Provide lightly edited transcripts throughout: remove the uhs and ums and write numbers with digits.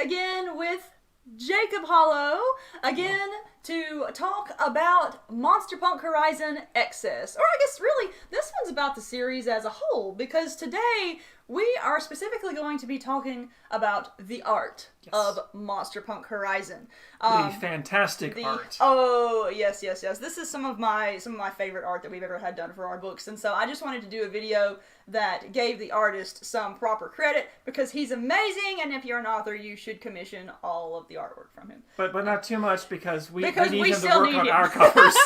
again with Jacob Hollow, again to talk about Monster Punk Horizon Excess. Or I guess really, this one's about the series as a whole, because today we are specifically going to be talking about the art of Monster Punk Horizon. The fantastic art. Oh, yes. This is some of my favorite art that we've ever had done for our books, and so I just wanted to do a video that gave the artist some proper credit, because he's amazing, and if you're an author, you should commission all of the artwork from him. But not too much, because we need we him to still work need on him. our covers.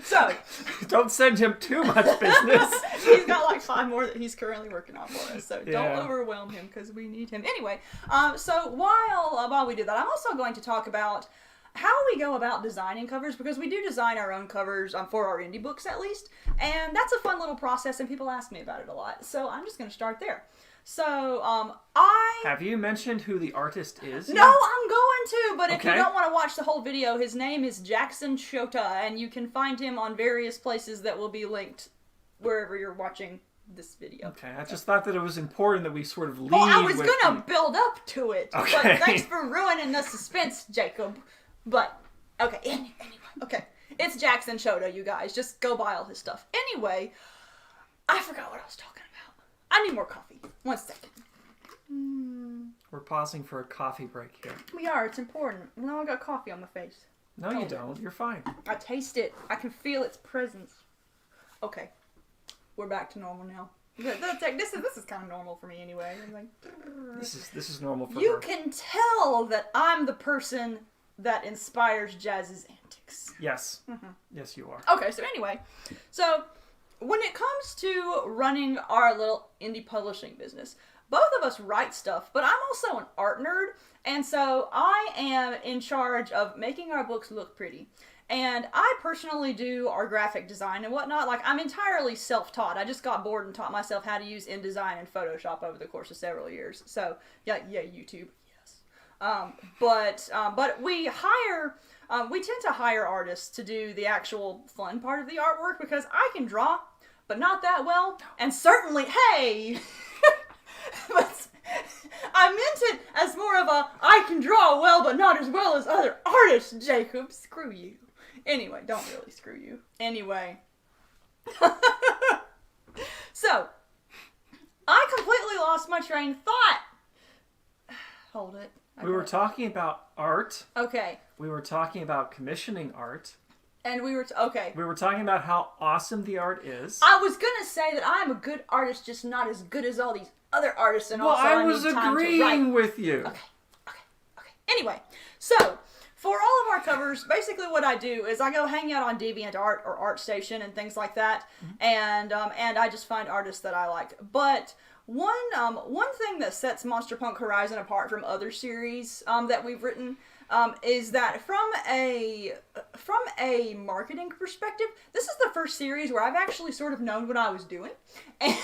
So Don't send him too much business. he's got like 5 more that he's currently working on for us, so don't overwhelm him, because we need him. Anyway, so while we do that, I'm also going to talk about how we go about designing covers, because we do design our own covers for our indie books at least, and that's a fun little process, and people ask me about it a lot, so I'm just going to start there. So, Have you mentioned who the artist is? No, I'm going to, but if you Okay. don't want to watch the whole video, his name is Jackson Tjota, and you can find him on various places that will be linked wherever you're watching this video. Okay, I just thought that it was important that we sort of lead Well, I was with going to build up to it, Okay. but thanks for ruining the suspense, Jacob. But, okay, anyway, okay. It's Jackson Tjota, you guys. Just go buy all his stuff. Anyway, I forgot what I was talking about. I need more coffee. 1 second. We're pausing for a coffee break here. We are. It's important. Now I got coffee on my face. No, you don't. You're fine. I taste it. I can feel its presence. Okay. We're back to normal now. This is kind of normal for me anyway. I'm like, This is normal for you her. can tell that I'm the person that inspires Jazz's antics. Yes. Yes, you are. Okay, so anyway. So, when it comes to running our little indie publishing business, both of us write stuff, but I'm also an art nerd, and so I am in charge of making our books look pretty. And I personally do our graphic design and whatnot. Like, I'm entirely self-taught. I just got bored and taught myself how to use InDesign and Photoshop over the course of several years. So, yeah, YouTube, yes. But we tend to hire artists to do the actual fun part of the artwork, because I can draw, but not that well. And certainly, hey! But I meant it as more of a, I can draw well, but not as well as other artists, Jacob. Screw you. Anyway, don't really screw you. Anyway. So, I completely lost my train of thought. Hold it. We were talking about art. Okay. We were talking about commissioning art. And we were, okay. We were talking about how awesome the art is. I was gonna say that I'm a good artist, just not as good as all these other artists, and also I was need time to agreeing write. with you. Okay. Anyway, so for all of our covers, basically what I do is I go hang out on DeviantArt or ArtStation and things like that, and I just find artists that I like. But one thing that sets Monster Punk Horizon apart from other series that we've written is that from a marketing perspective, this is the first series where I've actually sort of known what I was doing, and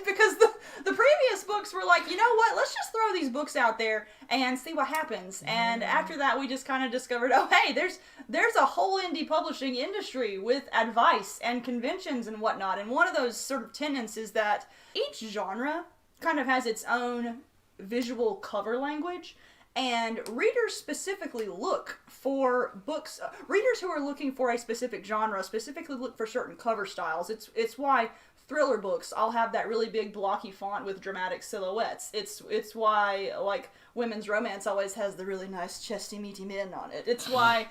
because the previous books were like, you know what, let's just throw these books out there and see what happens. And after that, we just kind of discovered, oh hey, there's a whole indie publishing industry with advice and conventions and whatnot. And one of those sort of tenets is that each genre kind of has its own visual cover language. And readers specifically look for books, readers who are looking for a specific genre specifically look for certain cover styles. It's why thriller books all have that really big blocky font with dramatic silhouettes. It's why, like, women's romance always has the really nice chesty meaty men on it. It's why,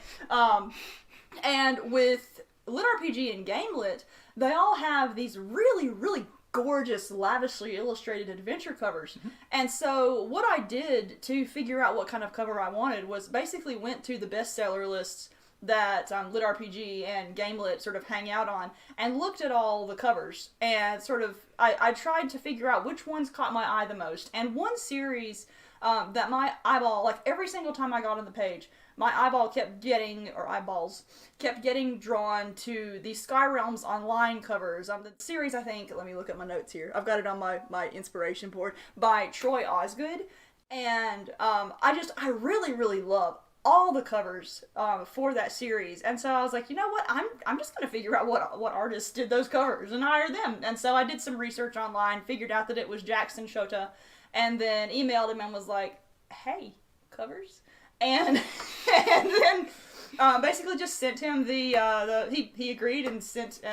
and with Lit RPG and Game Lit, they all have these really, really gorgeous, lavishly illustrated adventure covers. And so what I did to figure out what kind of cover I wanted was basically went to the bestseller lists that Lit RPG and Game Lit sort of hang out on, and looked at all the covers, and sort of, I tried to figure out which ones caught my eye the most. And one series that my eyeball, like every single time I got on the page, my eyeballs kept getting drawn to the Sky Realms Online covers. The series, I think, let me look at my notes here. I've got it on my inspiration board, by Troy Osgood. And I really, really love all the covers for that series. And so I was like, you know what, I'm just going to figure out what artists did those covers and hire them. And so I did some research online, figured out that it was Jackson Tjota, and then emailed him and was like, hey, covers. And then basically just sent him he agreed and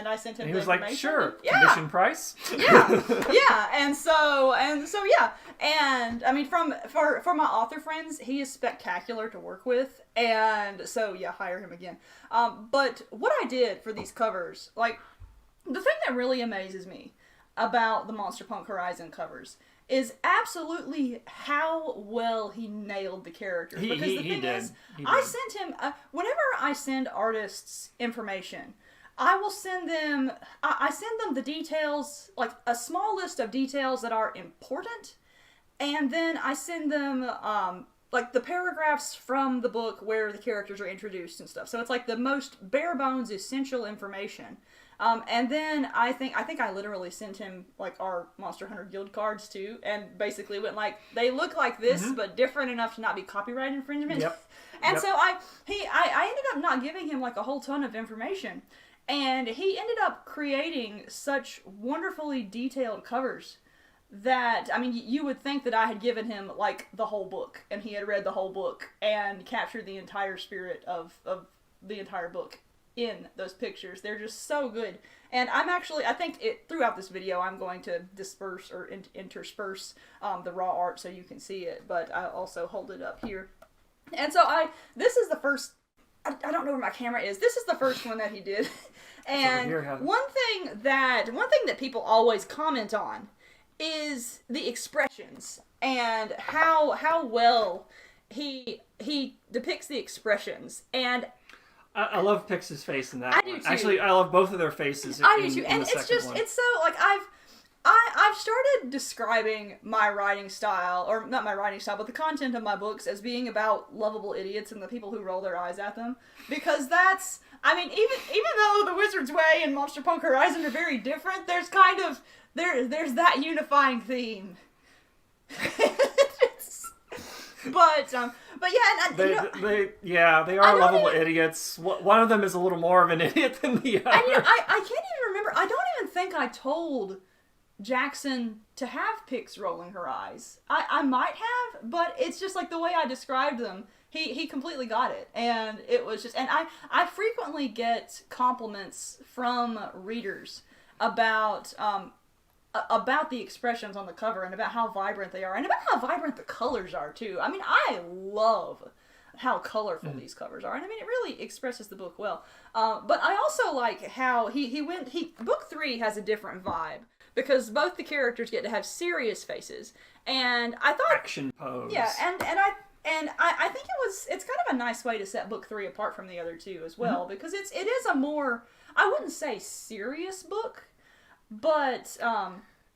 I sent him and he the was like, information. sure, Yeah. commission price. Yeah. And so yeah. And I mean, for my author friends, he is spectacular to work with. And so yeah, hire him again. But what I did for these covers, like, the thing that really amazes me about the Monster Punk Horizon covers is absolutely how well he nailed the characters. Because the thing is, I sent him, whenever I send artists information, I will send them, I send them the details, like a small list of details that are important, and then I send them, like the paragraphs from the book where the characters are introduced and stuff. So it's like the most bare bones essential information. And then I think I literally sent him like our Monster Hunter Guild cards too, and basically went like, they look like this, but different enough to not be copyright infringement. Yep. And so I ended up not giving him like a whole ton of information, and he ended up creating such wonderfully detailed covers that, I mean, you would think that I had given him like the whole book, and he had read the whole book and captured the entire spirit of the entire book in those pictures. They're just so good. And I think throughout this video I'm going to disperse or intersperse the raw art so you can see it, but I'll also hold it up here. And so this is the first, I don't know where my camera is, this is the first one that he did. And one thing that people always comment on is the expressions and how well he depicts the expressions. And I love Pix's face in that I one. do too. Actually, I love both of their faces. I do too. And it's just, it's so, like, I've started describing my writing style, or not my writing style, but the content of my books as being about lovable idiots and the people who roll their eyes at them. Because that's, I mean, even though The Wizard's Way and Monster Punk Horizon are very different, there's kind of, there's that unifying theme. But yeah, and they are lovable idiots. One of them is a little more of an idiot than the other. And I can't even remember. I don't even think I told Jackson to have Pix rolling her eyes. I might have, but it's just like the way I described them. He completely got it, and it was just. And I frequently get compliments from readers about the expressions on the cover and about how vibrant they are and about how vibrant the colors are too. I mean, I love how colorful these covers are, and I mean, it really expresses the book well. But I also like how book 3 has a different vibe because both the characters get to have serious faces, and I thought action pose. Yeah, and I think it's kind of a nice way to set book 3 apart from the other two as well, because it is a more, I wouldn't say serious book, but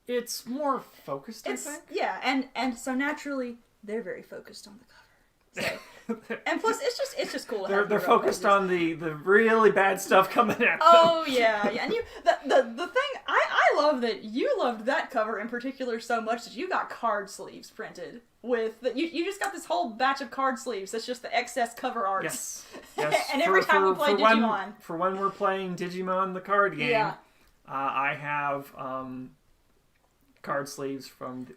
it's more focused, I think. Yeah, and so naturally they're very focused on the cover. So, and plus it's just cool to have they're focused on the really bad stuff coming at them. Oh yeah. And the thing I love that you loved that cover in particular so much that you got card sleeves printed with you just got this whole batch of card sleeves that's just the excess cover art. Yes. And every time we play Digimon. For when we're playing Digimon the card game. Yeah. I have card sleeves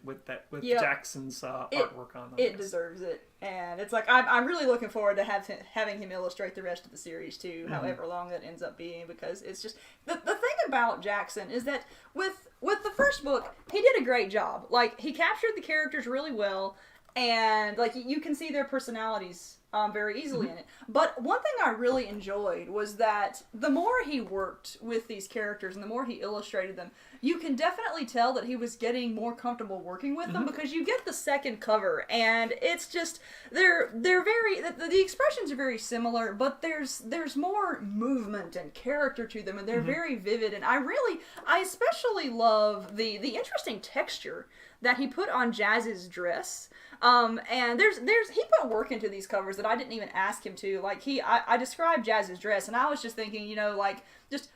with Jackson's artwork on them. It deserves it, and it's like I'm really looking forward to having him illustrate the rest of the series too, however long that ends up being, because it's just the thing about Jackson is that with the first book he did a great job. Like, he captured the characters really well, and like you can see their personalities very easily in it. But one thing I really enjoyed was that the more he worked with these characters and the more he illustrated them, you can definitely tell that he was getting more comfortable working with them, because you get the second cover and it's just they're very the expressions are very similar, but there's more movement and character to them, and they're very vivid. And I especially love the interesting texture that he put on Jazz's dress. And he put work into these covers that I didn't even ask him to. Like, I described Jazz's dress, and I was just thinking, like, just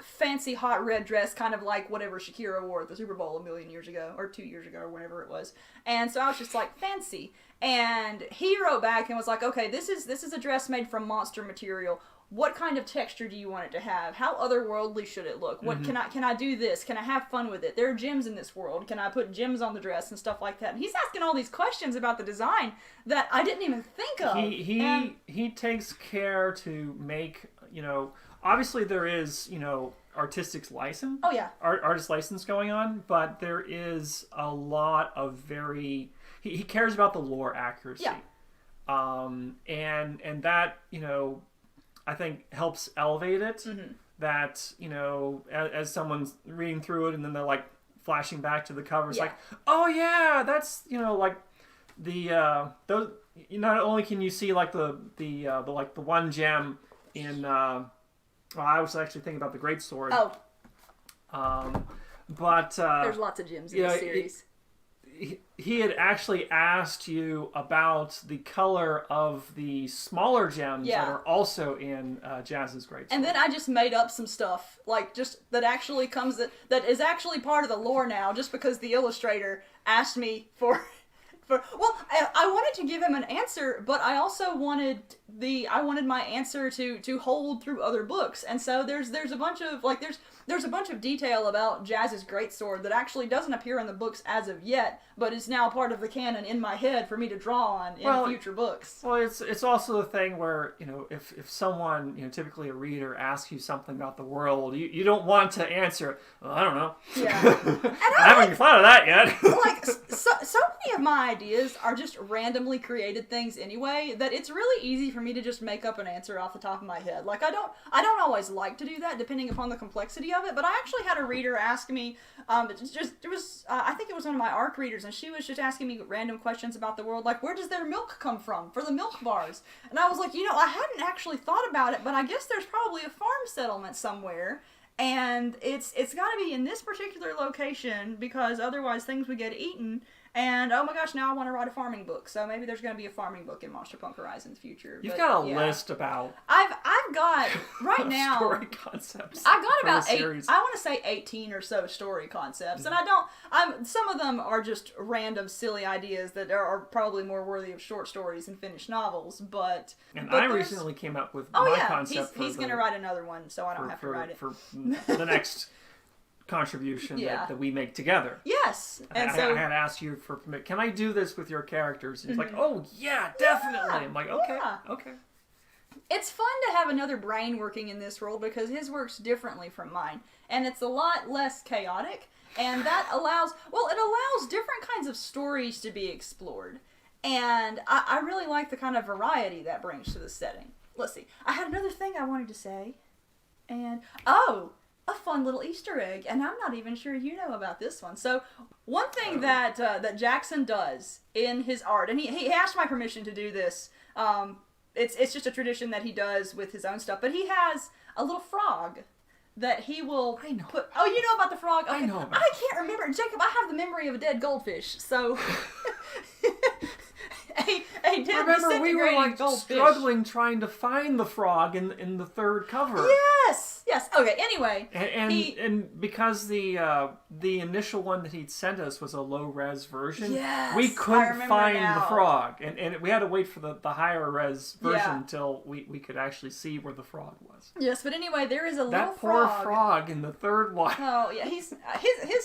fancy hot red dress, kind of like whatever Shakira wore at the Super Bowl a million years ago, or 2 years ago, or whenever it was. And so I was just like, fancy. And he wrote back and was like, okay, this is a dress made from monster material. what kind of texture do you want it to have? How otherworldly should it look? What can I do this? Can I have fun with it? There are gems in this world. Can I put gems on the dress and stuff like that? And he's asking all these questions about the design that I didn't even think of. He takes care to make, obviously there is, artistic license. Oh yeah. Artist license going on, but there is a lot of he cares about the lore accuracy. Yeah. And that, I think helps elevate it. That, as someone's reading through it and then they're like flashing back to the cover, it's like, oh yeah, that's, like the those, not only can you see like the one gem in I was actually thinking about the Great Sword. But there's lots of gems in the series. He had actually asked you about the color of the smaller gems that are also in Jazz's Great Sword. And then I just made up some stuff, like just that actually that is actually part of the lore now, just because the illustrator asked me for. Well, I wanted to give him an answer, but I also wanted my answer to hold through other books, and so there's a bunch of there's a bunch of detail about Jazz's Greatsword that actually doesn't appear in the books as of yet, but is now part of the canon in my head for me to draw on in future books. Well, it's also the thing where if someone typically a reader asks you something about the world, you don't want to answer, well, I don't know. Yeah, I haven't thought of that yet. So many of my ideas are just randomly created things anyway that it's really easy for me to just make up an answer off the top of my head. Like I don't always like to do that depending upon the complexity of it, but I actually had a reader ask me I think it was one of my ARC readers, and she was just asking me random questions about the world, like where does their milk come from for the milk bars? And I was like, I hadn't actually thought about it, but I guess there's probably a farm settlement somewhere. And it's got to be in this particular location because otherwise things would get eaten. And oh my gosh, now I want to write a farming book. So maybe there's going to be a farming book in Monster Punk Horizon's future. You've got a list about. I've got right now story concepts. I've got about 8. I want to say 18 or so story concepts, and some of them are just random silly ideas that are probably more worthy of short stories and finished novels. But I recently came up with my concept. He's going to write another one, so I don't have to write it for the next contribution that we make together. Yes. And I had asked you for permission. Can I do this with your characters? And he's like, oh yeah, definitely. I'm like, okay. It's fun to have another brain working in this world because his works differently from mine. And it's a lot less chaotic. And that allows different kinds of stories to be explored. And I really like the kind of variety that brings to the setting. Let's see. I had another thing I wanted to say. And, a fun little Easter egg, and I'm not even sure you know about this one. So, one thing that Jackson does in his art, and he asked my permission to do this. It's just a tradition that he does with his own stuff. But he has a little frog that he will put. Oh, you know about the frog? Okay. I know. I can't remember, Jacob. I have the memory of a dead goldfish, so. a dead Remember, we were like goldfish. struggling trying to find the frog in the third cover. Yes. Okay. Anyway, and because the initial one that he'd sent us was a low res version, we couldn't find the frog, and we had to wait for the higher res version until we could actually see where the frog was. Yes, but anyway, there is a little that poor frog in the third one. Oh yeah, his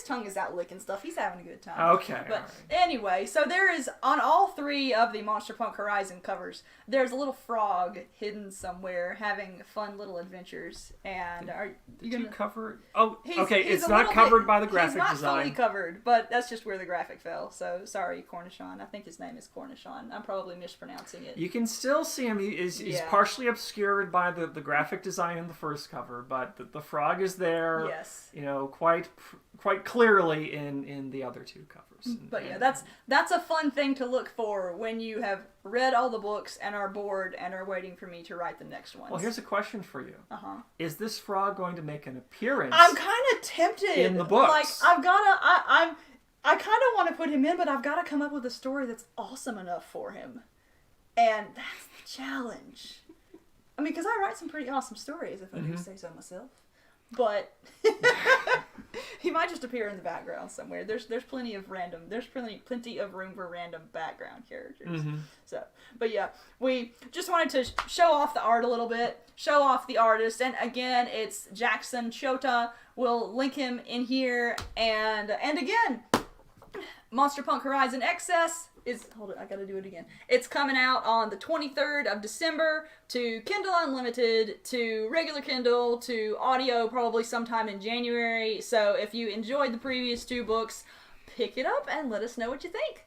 tongue is out licking stuff. He's having a good time. Okay. But anyway, so there is on all 3 of the Monster Punk Horizon covers, there's a little frog hidden somewhere having fun little adventures. And did you cover? Oh, okay. It's not covered by the graphic design. He's not fully covered, but that's just where the graphic fell. So sorry, Cornichon. I think his name is Cornichon. I'm probably mispronouncing it. You can still see him. He's partially obscured by the graphic design in the first cover, but the frog is there. Yes. Quite clearly in the other 2 covers. But that's a fun thing to look for when you have read all the books and are bored and are waiting for me to write the next ones. Well, here's a question for you. Is this frog going to make an appearance? I'm kind of tempted in the books. Like I kind of want to put him in, but I've got to come up with a story that's awesome enough for him, and that's the challenge. I mean, because I write some pretty awesome stories, if I do say so myself. But He might just appear in the background somewhere. There's plenty of room for random background characters. So, but yeah, we just wanted to show off the art a little bit, show off the artist, and again, it's Jackson Tjota. We'll link him in here, and again, Monster Punk Horizon Excess is, hold it, I gotta do it again. It's coming out on the 23rd of December to Kindle Unlimited, to regular Kindle, to audio probably sometime in January. So if you enjoyed the previous 2 books, pick it up and let us know what you think.